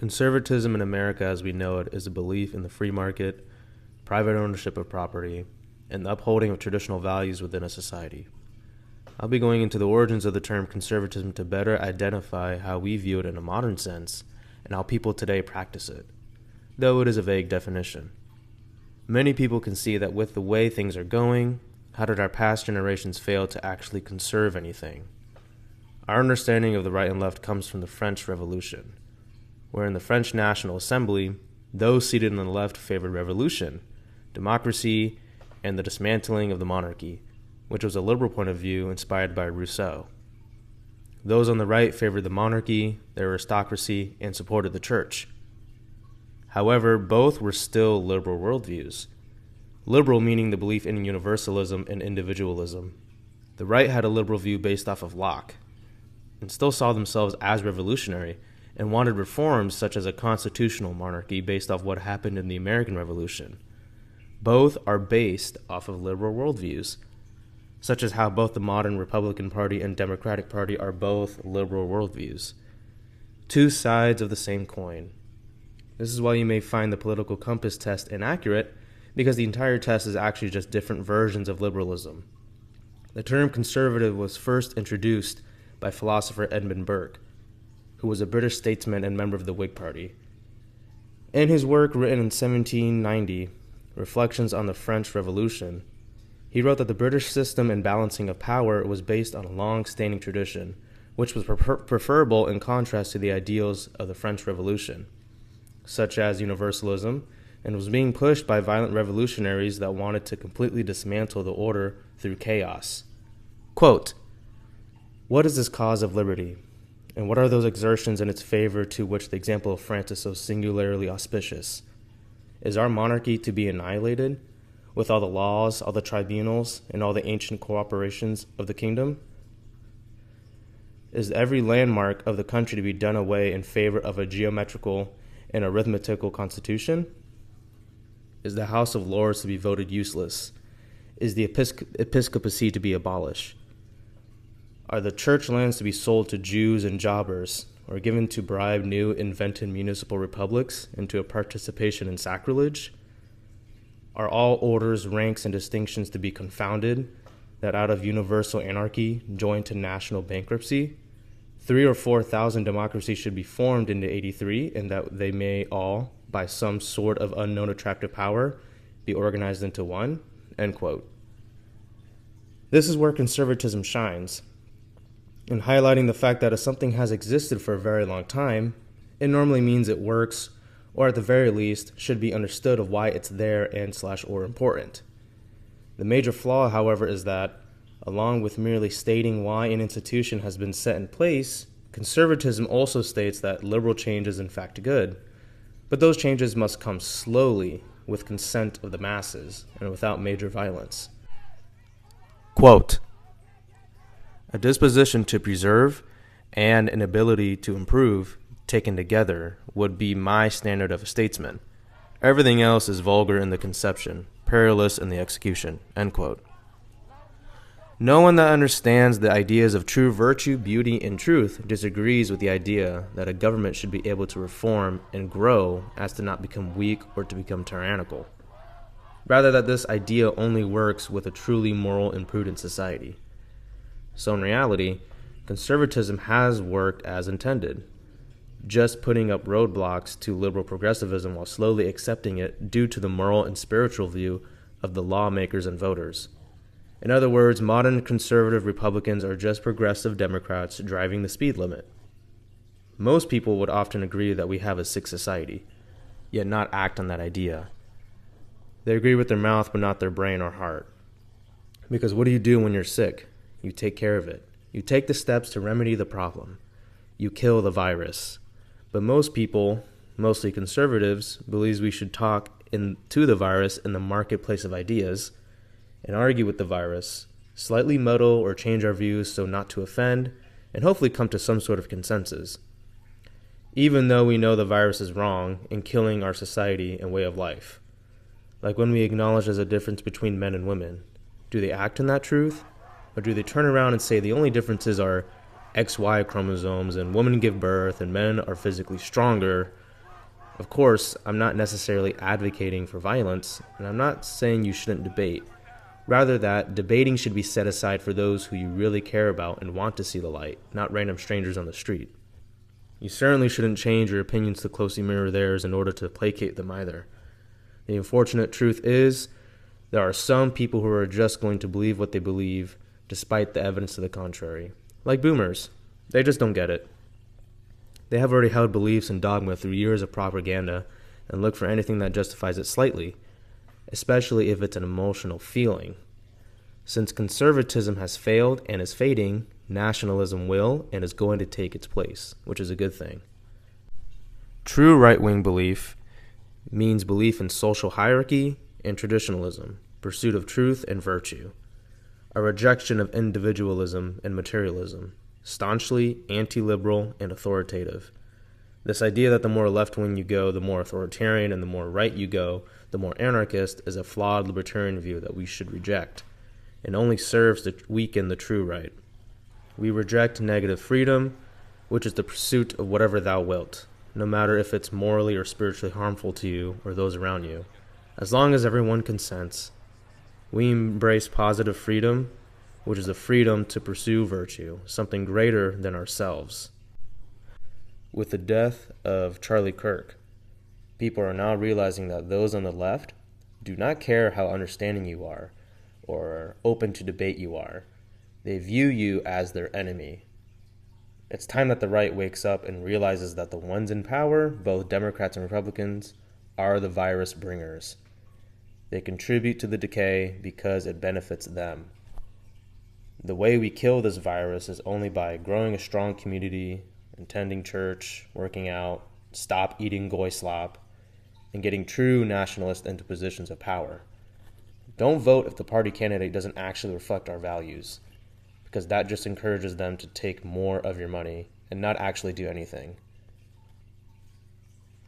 Conservatism in America as we know it is a belief in the free market, private ownership of property, and the upholding of traditional values within a society. I'll be going into the origins of the term conservatism to better identify how we view it in a modern sense and how people today practice it, though it is a vague definition. Many people can see that with the way things are going, how did our past generations fail to actually conserve anything? Our understanding of the right and left comes from the French Revolution, where in the French National Assembly, those seated on the left favored revolution, democracy, and the dismantling of the monarchy, which was a liberal point of view inspired by Rousseau. Those on the right favored the monarchy, the aristocracy, and supported the church. However, both were still liberal worldviews. Liberal meaning the belief in universalism and individualism. The right had a liberal view based off of Locke, and still saw themselves as revolutionary, and wanted reforms such as a constitutional monarchy based off what happened in the American Revolution. Both are based off of liberal worldviews, such as how both the modern Republican Party and Democratic Party are both liberal worldviews. Two sides of the same coin. This is why you may find the political compass test inaccurate, because the entire test is actually just different versions of liberalism. The term conservative was first introduced by philosopher Edmund Burke, who was a British statesman and member of the Whig Party. In his work written in 1790, Reflections on the French Revolution, he wrote that the British system and balancing of power was based on a long-standing tradition, which was preferable in contrast to the ideals of the French Revolution, such as universalism, and was being pushed by violent revolutionaries that wanted to completely dismantle the order through chaos. Quote, "What is this cause of liberty? And what are those exertions in its favor to which the example of France is so singularly auspicious? Is our monarchy to be annihilated, with all the laws, all the tribunals, and all the ancient cooperations of the kingdom? Is every landmark of the country to be done away in favor of a geometrical and arithmetical constitution? Is the House of Lords to be voted useless? Is the episcopacy to be abolished? Are the church lands to be sold to Jews and jobbers, or given to bribe new invented municipal republics into a participation in sacrilege? Are all orders, ranks, and distinctions to be confounded, that out of universal anarchy join to national bankruptcy? 3,000 or 4,000 democracies should be formed into 83, and that they may all, by some sort of unknown attractive power, be organized into one?" End quote. This is where conservatism shines, in highlighting the fact that if something has existed for a very long time, it normally means it works, or at the very least, should be understood of why it's there and/or important. The major flaw, however, is that, along with merely stating why an institution has been set in place, conservatism also states that liberal change is in fact good, but those changes must come slowly, with consent of the masses, and without major violence. Quote, "A disposition to preserve and an ability to improve, taken together, would be my standard of a statesman. Everything else is vulgar in the conception, perilous in the execution." End quote. No one that understands the ideas of true virtue, beauty, and truth disagrees with the idea that a government should be able to reform and grow as to not become weak or to become tyrannical. Rather, that this idea only works with a truly moral and prudent society. So in reality, conservatism has worked as intended, just putting up roadblocks to liberal progressivism while slowly accepting it due to the moral and spiritual view of the lawmakers and voters. In other words, modern conservative Republicans are just progressive Democrats driving the speed limit. Most people would often agree that we have a sick society, yet not act on that idea. They agree with their mouth but not their brain or heart. Because what do you do when you're sick? You take care of it. You take the steps to remedy the problem. You kill the virus. But most people, mostly conservatives, believe we should talk to the virus in the marketplace of ideas and argue with the virus, slightly muddle or change our views so not to offend, and hopefully come to some sort of consensus, even though we know the virus is wrong in killing our society and way of life. Like when we acknowledge there's a difference between men and women. Do they act on that truth? Or do they turn around and say the only differences are XY chromosomes and women give birth and men are physically stronger, Of course, I'm not necessarily advocating for violence, and I'm not saying you shouldn't debate. Rather that debating should be set aside for those who you really care about and want to see the light, not random strangers on the street. You certainly shouldn't change your opinions to closely mirror theirs in order to placate them either. The unfortunate truth is, there are some people who are just going to believe what they believe, despite the evidence to the contrary. Like boomers. They just don't get it. They have already held beliefs and dogma through years of propaganda and look for anything that justifies it slightly, especially if it's an emotional feeling. Since conservatism has failed and is fading, nationalism will and is going to take its place, which is a good thing. True right-wing belief means belief in social hierarchy and traditionalism, pursuit of truth and virtue, a rejection of individualism and materialism, staunchly anti-liberal and authoritative. This idea that the more left-wing you go, the more authoritarian, and the more right you go, the more anarchist, is a flawed libertarian view that we should reject. It only serves to weaken the true right. We reject negative freedom, which is the pursuit of whatever thou wilt, no matter if it's morally or spiritually harmful to you or those around you. As long as everyone consents, we embrace positive freedom, which is the freedom to pursue virtue, something greater than ourselves. With the death of Charlie Kirk, people are now realizing that those on the left do not care how understanding you are or open to debate you are. They view you as their enemy. It's time that the right wakes up and realizes that the ones in power, both Democrats and Republicans, are the virus bringers. They contribute to the decay because it benefits them. The way we kill this virus is only by growing a strong community, attending church, working out, stop eating goy slop, and getting true nationalists into positions of power. Don't vote if the party candidate doesn't actually reflect our values, because that just encourages them to take more of your money and not actually do anything.